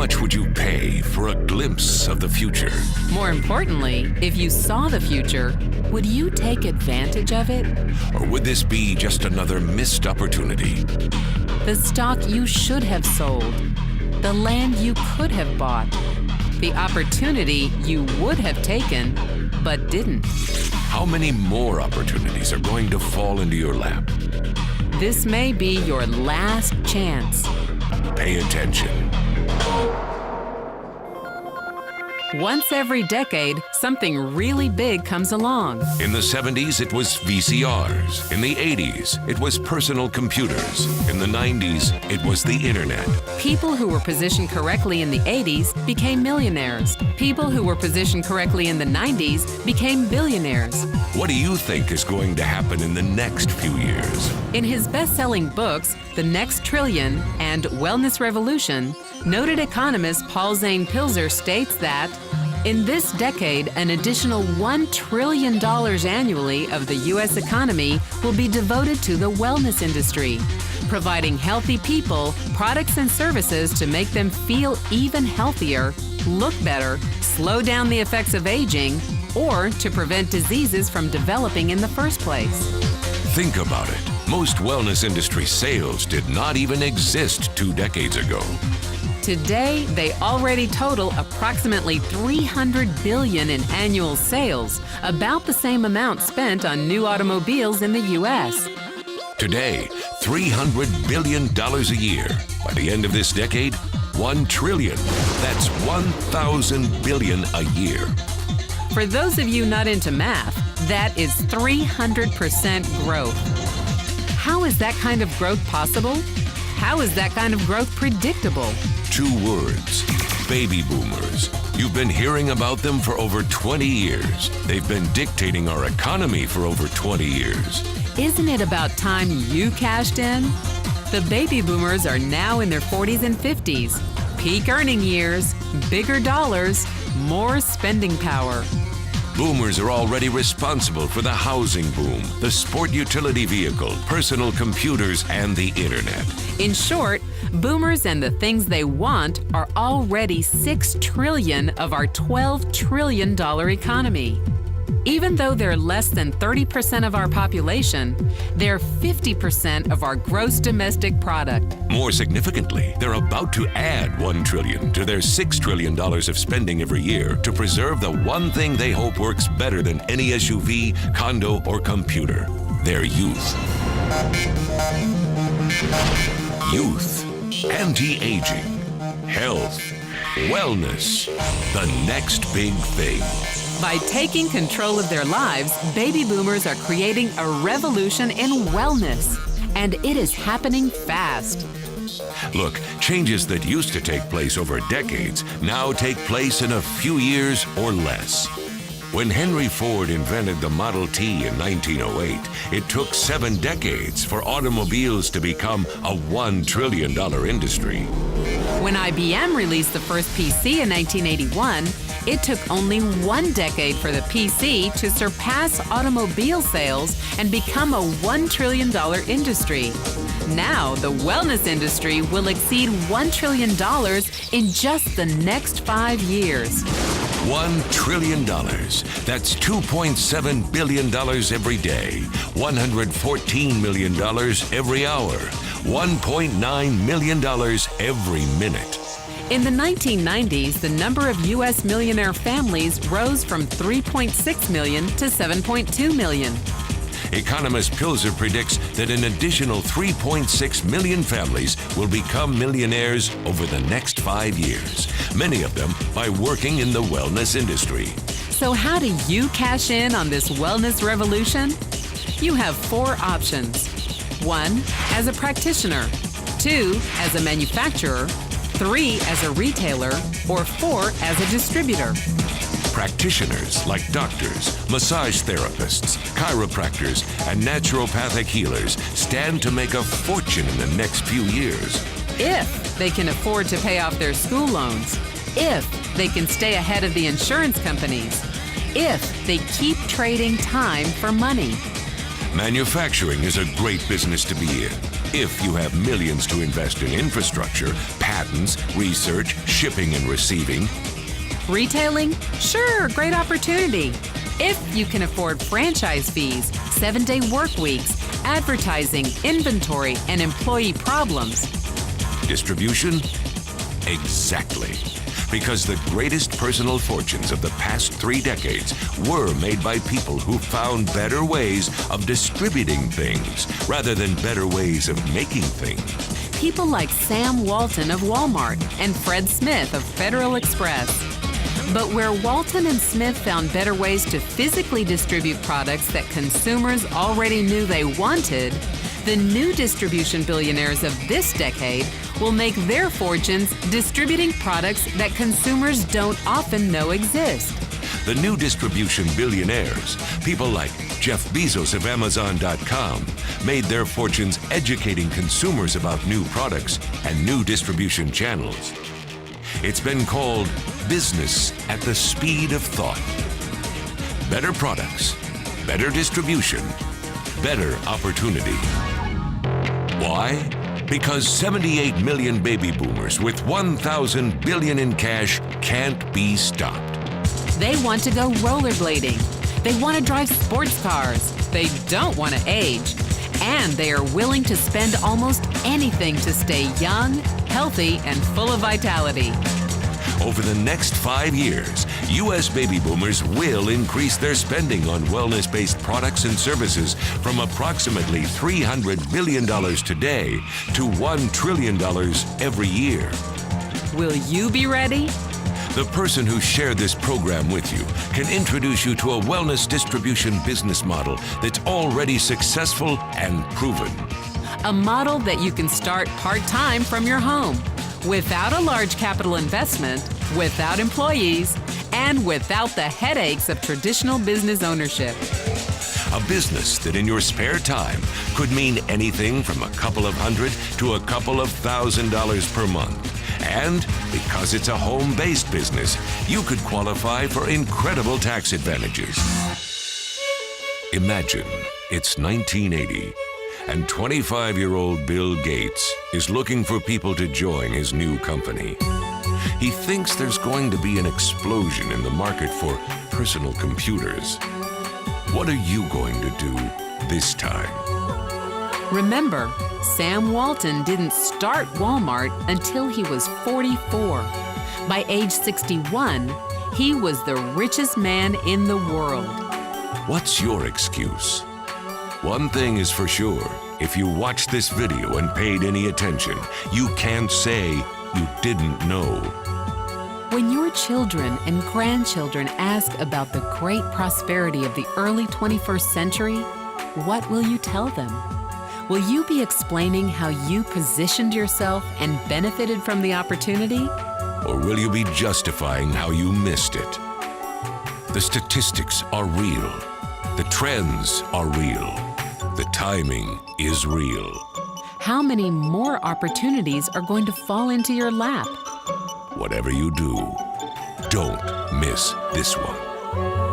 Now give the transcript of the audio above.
much would you pay for a glimpse of the future? More importantly, if you saw the future, would you take advantage of it? Or would this be just another missed opportunity? The stock you should have sold, the land you could have bought, the opportunity you would have taken, but didn't. How many more opportunities are going to fall into your lap? This may be your last chance. Pay attention. Once every decade, something really big comes along. In the 70s, it was VCRs. In the 80s, it was personal computers. In the 90s, it was the internet. People who were positioned correctly in the 80s became millionaires. People who were positioned correctly in the 90s became billionaires. What do you think is going to happen in the next few years? In his best-selling books, The Next Trillion and Wellness Revolution, noted economist Paul Zane Pilzer states that in this decade, an additional $1 trillion annually of the U.S. economy will be devoted to the wellness industry, providing healthy people products and services to make them feel even healthier, look better, slow down the effects of aging, or to prevent diseases from developing in the first place. Think about it. Most wellness industry sales did not even exist 2 decades ago. Today, they already total approximately $300 billion in annual sales, about the same amount spent on new automobiles in the U.S. Today, $300 billion a year. By the end of this decade, $1 trillion. That's 1,000 billion a year. For those of you not into math, that is 300% growth. How is that kind of growth possible? How is that kind of growth predictable? 2 words: baby boomers. You've been hearing about them for over 20 years. They've been dictating our economy for over 20 years. Isn't it about time you cashed in? The baby boomers are now in their 40s and 50s. Peak earning years, bigger dollars, more spending power. Boomers are already responsible for the housing boom, the sport utility vehicle, personal computers, and the internet. In short, boomers and the things they want are already $6 trillion of our $12 trillion economy. Even though they're less than 30% of our population, they're 50% of our gross domestic product. More significantly, they're about to add $1 trillion to their $6 trillion of spending every year to preserve the one thing they hope works better than any SUV, condo, or computer: their youth. Youth, anti-aging, health, wellness, the next big thing. By taking control of their lives, baby boomers are creating a revolution in wellness, and it is happening fast. Look, changes that used to take place over decades now take place in a few years or less. When Henry Ford invented the Model T in 1908, it took 7 decades for automobiles to become a $1 trillion industry. When IBM released the first PC in 1981, it took only 1 decade for the PC to surpass automobile sales and become a $1 trillion industry. Now, the wellness industry will exceed $1 trillion in just the next 5 years. $1 trillion. That's $2.7 billion every day, $114 million every hour, $1.9 million every minute. In the 1990s, the number of U.S. millionaire families rose from 3.6 million to 7.2 million. Economist Pilzer predicts that an additional 3.6 million families will become millionaires over the next 5 years, many of them by working in the wellness industry. So how do you cash in on this wellness revolution? You have 4 options. 1, as a practitioner. 2, as a manufacturer. 3, as a retailer. Or 4, as a distributor. Practitioners like doctors, massage therapists, chiropractors, and naturopathic healers stand to make a fortune in the next few years. If they can afford to pay off their school loans. If they can stay ahead of the insurance companies. If they keep trading time for money. Manufacturing is a great business to be in if you have millions to invest in infrastructure, patents, research, shipping and receiving, Retailing? Sure, great opportunity. If you can afford franchise fees, 7-day work weeks, advertising, inventory, and employee problems. distribution? Exactly. Because the greatest personal fortunes of the past 3 decades were made by people who found better ways of distributing things rather than better ways of making things. People like Sam Walton of Walmart and Fred Smith of Federal Express. But where Walton and Smith found better ways to physically distribute products that consumers already knew they wanted, the new distribution billionaires of this decade will make their fortunes distributing products that consumers don't often know exist. The new distribution billionaires, people like Jeff Bezos of Amazon.com, made their fortunes educating consumers about new products and new distribution channels. It's been called business at the speed of thought. Better products, better distribution, better opportunity. Why? Because 78 million baby boomers with 1,000 billion in cash can't be stopped. They want to go rollerblading. They want to drive sports cars. They don't want to age. And they are willing to spend almost anything to stay young, healthy, and full of vitality. Over the next 5 years, U.S. baby boomers will increase their spending on wellness-based products and services from approximately $300 billion today to $1 trillion every year. Will you be ready? The person who shared this program with you can introduce you to a wellness distribution business model that's already successful and proven. A model that you can start part-time from your home, without a large capital investment, without employees, and without the headaches of traditional business ownership. A business that in your spare time could mean anything from a couple of hundred to a couple of $1,000s per month. And because it's a home-based business, you could qualify for incredible tax advantages. Imagine it's 1980. And 25-year-old Bill Gates is looking for people to join his new company. He thinks there's going to be an explosion in the market for personal computers. What are you going to do this time? Remember, Sam Walton didn't start Walmart until he was 44. By age 61, he was the richest man in the world. What's your excuse? One thing is for sure, if you watched this video and paid any attention, you can't say you didn't know. When your children and grandchildren ask about the great prosperity of the early 21st century, what will you tell them? Will you be explaining how you positioned yourself and benefited from the opportunity? Or will you be justifying how you missed it? The statistics are real. The trends are real. The timing is real. How many more opportunities are going to fall into your lap? Whatever you do, don't miss this one.